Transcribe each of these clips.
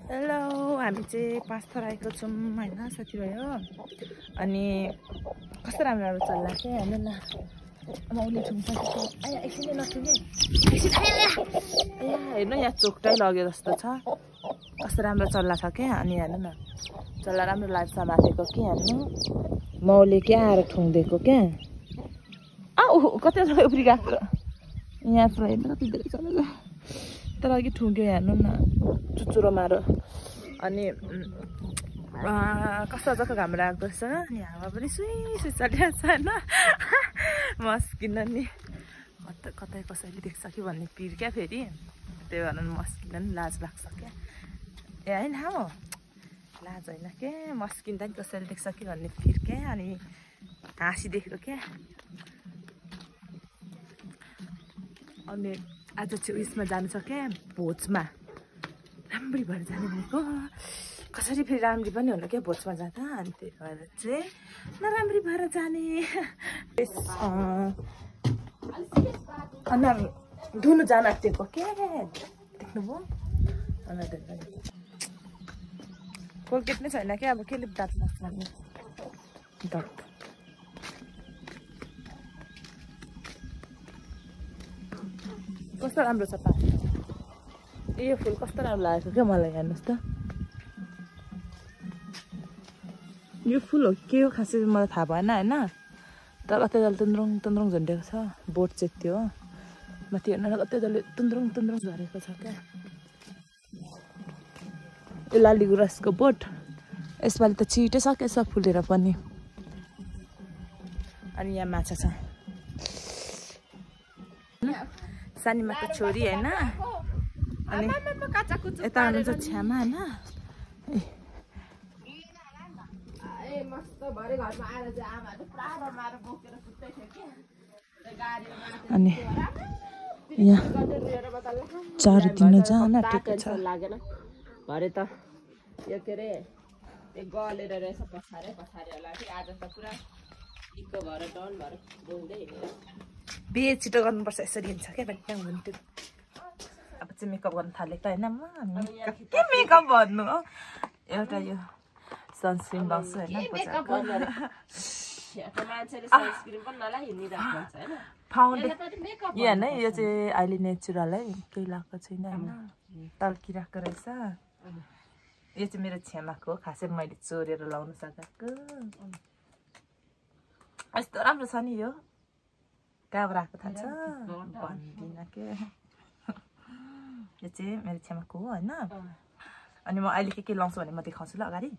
hello हामी चाहिँ pasta राखेको छौँ होइन साथीभाइ हो अनि कस्तो राम्रो राम्रो चल्ला चाहिँ हेर्नु न मौली ठुङ्छ आया एकछिन नठुङ्गे हेर्नु यहाँ चोकटै लग्यो जस्तो छ कस्तो राम्रो चल्ला छ क्या अनि हेर्नु न चल्ला राम्रो लाग्छ माथिको के हेर्नु मौले क्या आएर ठुङ्दिएको क्या कति उफ्री गएको यहाँ हेर्नु कति धेरै चल्ला तर अघि ठुङ्ग्यो हेर्नु न चुचुरो मारो अनि कस्तो जस्तो घाम लाग्दो रहेछ अनि हावा पनि सुई सुई चलिरहेको छ होइन मस्किन नि कतै कसैले देख्छ कि भन्ने पिर क्या फेरि त्यही भएर मस्किँदा नि लाज लाग्छ क्या ए होइन हो लाज होइन क्या मस्किँदा नि कसैले देख्छ कि भन्ने पिर क्या अनि हाँसिदिएको क्या अनि आज चाहिँ उयसमा जानु छ क्या भोजमा राम्ररी भएर जाने भनेको कसरी फेरि राम्ररी पनि होला क्या भोजमा जाँदा अनि त्यही भएर चाहिँ नराम्ररी भएर जाने अनुहार धुनु जान आँटेको क्या देख्नुभयो अनुहार धुनु कोलगेट नै छैन क्या अब केले दाँत लाग्छ भन्ने डर कस्तो राम्रो छ पा यो फुल कस्तो राम्रो लागेको क्या मलाई हेर्नुहोस् त यो फुल हो के हो खासै मलाई थाहा भएन होइन तर कतै जल तुन्द्रुङ तुन्द्रुङ झन्डेको छ बोट चाहिँ त्यो हो माथि हेर्नु कतै जसले तुन्द्रुङ तुन्द्रुङ झरेको छ क्या यो लाली गुराँसको बोट यसपालि त छिटै सकेछ फुलेर पनि अनि यहाँ माछा छ सानीमाको छोरी होइन अनि यता हुनुहुन्छ छ्यामा होइन अनि यहाँ चारो दिन जान आँटेको छ भरे त यो के अरे गलेर रहेछ पछाडि होला कि आज त पुरा इको भएर डन भएर बोल्दै हिँडेर बिहे छिटो गर्नुपर्छ यसरी हिँड्छ क्या भ्याट्याङ हुन्थ्यो अब चाहिँ मेकअप गर्न थालेको होइन म के मेकअप भन्नु हो एउटा यो सनस्क्रिन लाउँछु होइन यो होइन यो चाहिँ अहिले नेचुरल है केही लगाएको छैन होइन टल्किरहेको रहेछ यो चाहिँ मेरो छेमाको खासै मैले चोरेर लाउनु सकेको यस्तो राम्रो छ नि यो कहाँबाट आएको थाहा छ भन्दिनँ के यो चाहिँ मेरो छेमाको हो होइन अनि म अहिले के लाउँछु भने म देखाउँछु ल अगाडि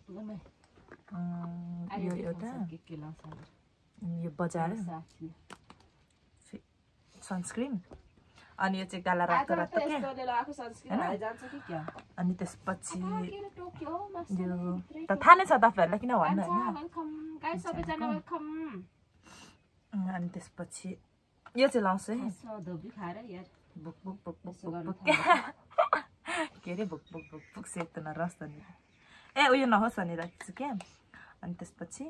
यो एउटा यो बजार सनस्क्रिन अनि यो चाहिँ गाला रातो रातो क्या अनि त्यसपछि यो त थाहा नै छ तपाईँहरूलाई किन भन्नु होइन अनि त्यसपछि यो चाहिँ लाउँछु है बुक बुक बुक बुक के अरे भुक भुक भुक भुक सेक्दैन रस नि ए उयो नहोस् भने राखेको छु क्या अनि त्यसपछि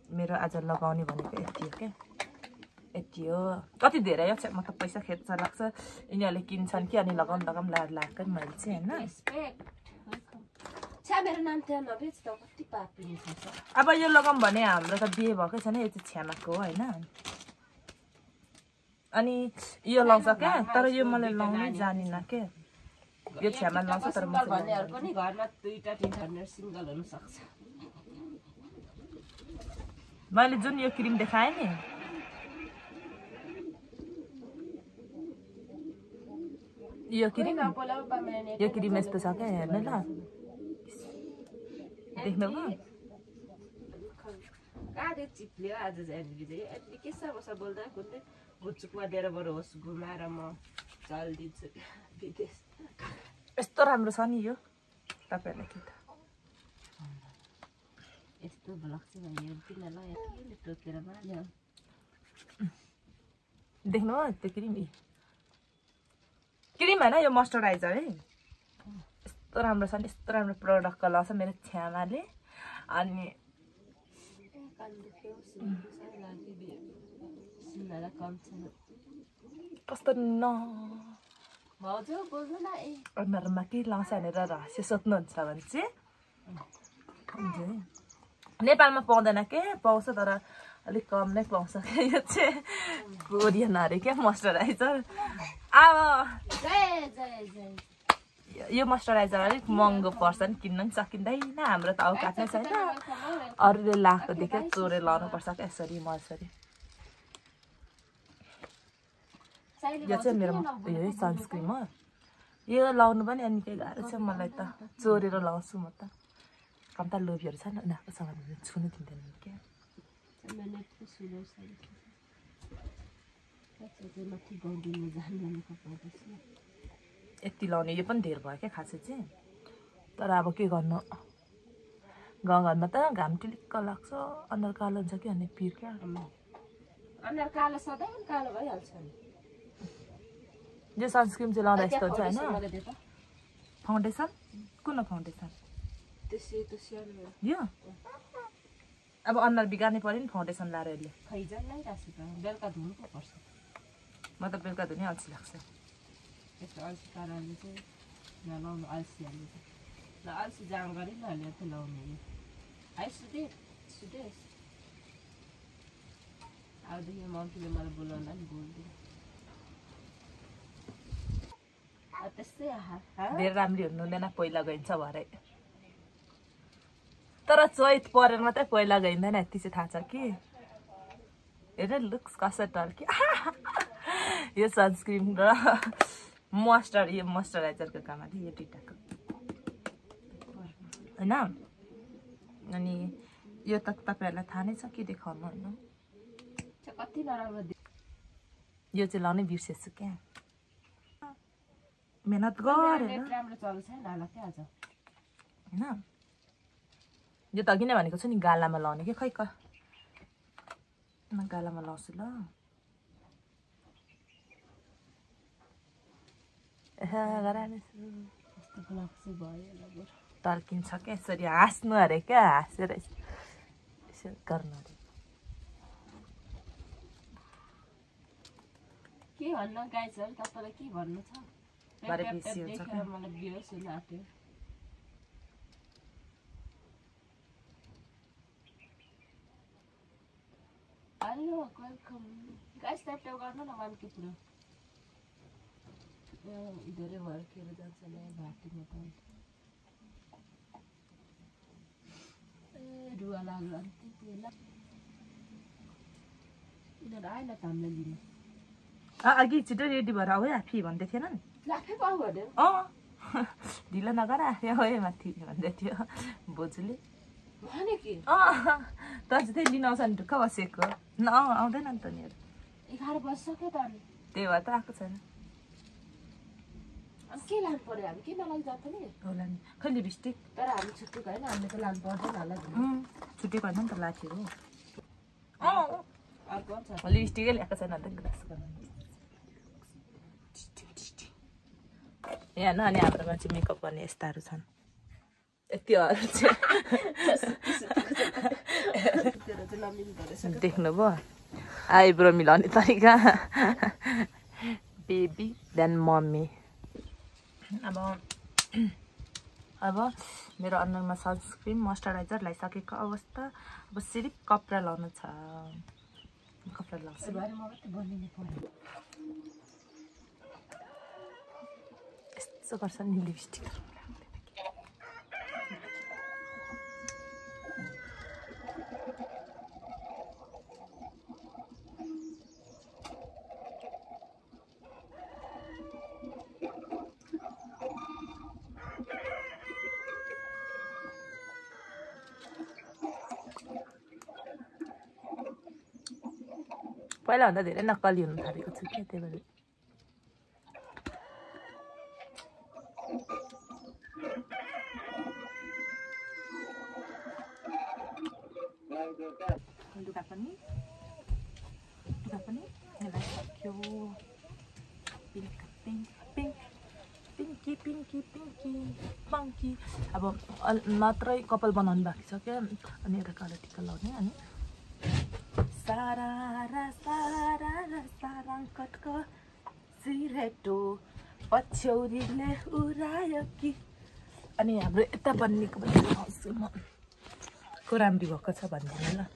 मेरो आज लगाउने भनेको यति हो क्या यति हो कति धेरै हो म त पैसा खेच्छ लाग्छ यिनीहरूले किन्छन् कि अनि लगाउनु लाग्छ मैले चाहिँ होइन अब यो लगाऊँ भने हाम्रो त बिहे भएकै छैन यो चाहिँ छ्यामाको हो होइन अनि यो लाउँछ क्या तर यो मलाई लाउनै जानिनँ क्या यो छ्यामा लाउँछ तर पनि घरमा 2टा 300 सिंगल हुन सक्छ मैले जुन यो क्रिम देखाएँ नि यो क्रिम यस्तो छ क्या हेर्नु ल देख्नुभयो चिप्ल्यो आज चाहिँ के छ बोल्दा कुनै गुचुकमा दिएर बरु होस् घुमाएर म चलिदिन्छु विदेश यस्तो राम्रो छ नि यो तपाईँहरूलाई के त यस्तो भ्लग चाहिँ भयो तिनीहरूलाई टोकेर मार्यो देख्नु हो त्यो क्रिम होइन यो मोइस्चराइजर है यस्तो राम्रो छ नि यस्तो राम्रो प्रडक्टको लाउँछ मेरो छ्यामाले अनि कस्तो अनुहारमा के लाउँछ भनेर रहस्य सोध्नुहुन्छ भने चाहिँ नेपालमा पाउँदैन के पाउँछ तर अलिक कम नै पाउँछ क्या यो चाहिँ कोरियन अरे क्या मोइस्चराइजर अब यो मोइस्चराइजर अलिक महँगो पर्छ नि किन्न पनि सकिँदैन हाम्रो त औकात नै छैन अरूले लाएको देख्यो चोरेर लाउनुपर्छ क्या यसरी मसरी यो चाहिँ मेरो यो सनस्क्रिन हो यो लाउनु पनि निकै गाह्रो छ मलाई त चोरेर लाउँछु म त कम्ता लोभीहरू छ नि उनीहरूको सामानहरू छुनु दिँदैन क्या यति लाउने यो पनि धेर भयो क्या खासै चाहिँ तर अब के गर्नु गाउँघरमा त घाम टिलिक्क लाग्छ अनुहार कालो हुन्छ कि अनि पिर क्या अनुहार कालो सधैँ कालो भइहाल्छ नि यो सनस्क्रिन चाहिँ लाउँदा यस्तो हुन्छ होइन फाउन्डेसन कुन फाउन्डेसन यो अब अनुहार बिगार्नै पऱ्यो नि फाउन्डेसन लाएर यसले बेलुका धुनु पो पर्छ म त बेलुका धुनै अल्छी लाग्छ यस्तो अल्छी कारणले चाहिँ नलाउनु अल्छी हाल्नु ल अल्छी जाम गरी नहालेर त लाउनु है सुदेश अबदेखि मम्मीले मलाई बोलाउँदा नि बोल्दैन त्यस्तै धेरै राम्री हुनु हुँदैन पहिला गइन्छ भरे तर चैत परेर मात्रै पहिला गइँदैन यति चाहिँ थाहा छ कि हेर लुक्स कसरी टर्की यो सनस्क्रिन र यो मोइस्चराइजरको काम यो दुइटाको होइन अनि यो त तपाईँहरूलाई थाहा नै छ के देखाउनु होइन कति नराम्रो यो चाहिँ लाउनै बिर्सेछु क्या मेहनत गरेर राम्रो चल्छ नि होला क्या आज होइन यो त अघि नै भनेको छु नि गालामा लाउने कि खै गालामा लाउँछु ल तर्किन्छ क्या यसरी हाँस्नु अरे क्या हाँसेर यसो गर्नु अरे के भन्न गाइज तपाईँलाई के भन्नु छ मलाई बिहोस हुन आँट्यो हेलो वेलकम गाइस ट्याप गर्नु न मान्छे पुरो धेरै भएर खेर जान्छ नि भाटीमा त रुवा लाग्यो अनि त्यति बेला यिनीहरू आएन त हामीलाई लिनु अघि छिटो रेडी भएर आऊ है आफी भन्दै थिएन नि ढिलो नगर आफै आऊ है माथि भन्दै थियो बोजूले त चाहिँ लिन आउँछ नि ढुक्क बसेको आउँदैन नि त नि 11 बजिसक्यो त अनि त्यही भएर त आएको छैन के लानु पर्यो हामी के नलाइ जान्छ नि होला नि खै लिपस्टिक तर हामी छुट्टीको होइन हामीले त लानु पर्दैन होला छुट्टीको होइन नि त लाठीहरू अर्को छ लिपस्टिकै ल्याएको छैन अन्त ग्लास गर्नु यहाँ अनि हाम्रो मान्छे मेकअप गर्ने यस्ताहरू छन् यतिहरू चाहिँ देख्नुभयो आइब्रो मिलाउने तरिका बेबी देन मम्मी अब मेरो अनुहारमा सनस्क्रिन मोइस्चराइजर लगाइसकेको अवस्था अब सिर्फ कपडा लाउनु छ कपडा लाउँछु यस्तो गर्छ नि लिपस्टिक पहिला भन्दा धेरै नक्कली हुनु थालेको छु क्या त्यही भएर लुगा पनि यसलाई सक्यो पिङ्की अब मात्रै कपाल बनाउनु बाँकी छ क्या अनि एउटा कालो टिका लाउने अनि सारा सारङ्कटको सिरेटो पछ्यौरीले उरायो कि अनि हाम्रो यता बन्नेको पनि आउँछु म को राम्री भएको छ भनिदिनु ल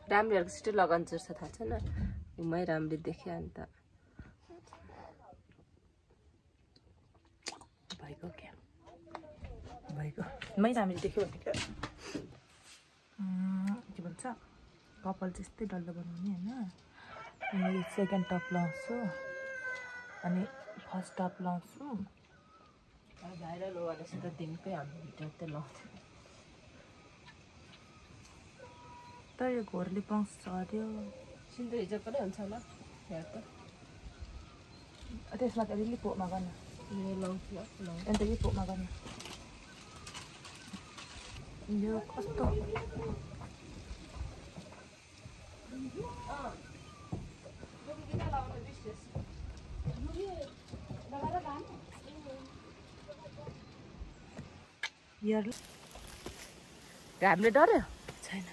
राम्रीहरूको छिटो लगन चुर्छ थाहा छैन मै राम्री देखेँ अन्त भएको क्या भएको मै राम्री देख्यो भने के भन्छ कपाल त्यस्तै डल्लो बनाउने होइन अनि सेकेन्ड टप लाउँछु अनि फर्स्ट टप लाउँछु भाइरल हो भनेपछि त दिनकै हाम्रो भिडियो त लाउँथ्यो त यो घोरले पाउँछ अरे सिन्दुर हिजो पनि हुन्छ होला हेर्दा त्यसमा त अलिअलि पोमा गर्न लाउँछु अन्त यो पोमा गर्न यो कस्तो घामले डर्यो छैन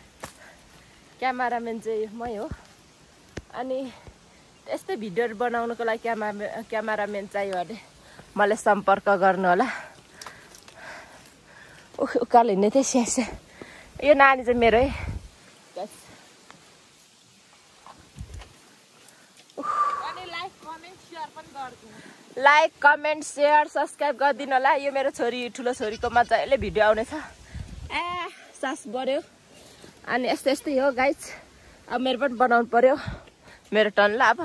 क्यामेराम्यान चाहिँ मै हो अनि यस्तै भिडियोहरू बनाउनुको लागि क्यामेराम्यान चाहियो भने मलाई सम्पर्क गर्नु होला उकालो हिँड्ने थिएँ स्यास्या यो नानी चाहिँ मेरो है लाइक कमेन्ट सेयर सब्सक्राइब गरिदिनु होला यो मेरो छोरी ठुलो छोरीको मजाले भिडियो आउनेछ सास बढ्यो अनि यस्तै हो गाइज अब मेरो पनि बनाउनु पर्यो मेरो टर्न ल अब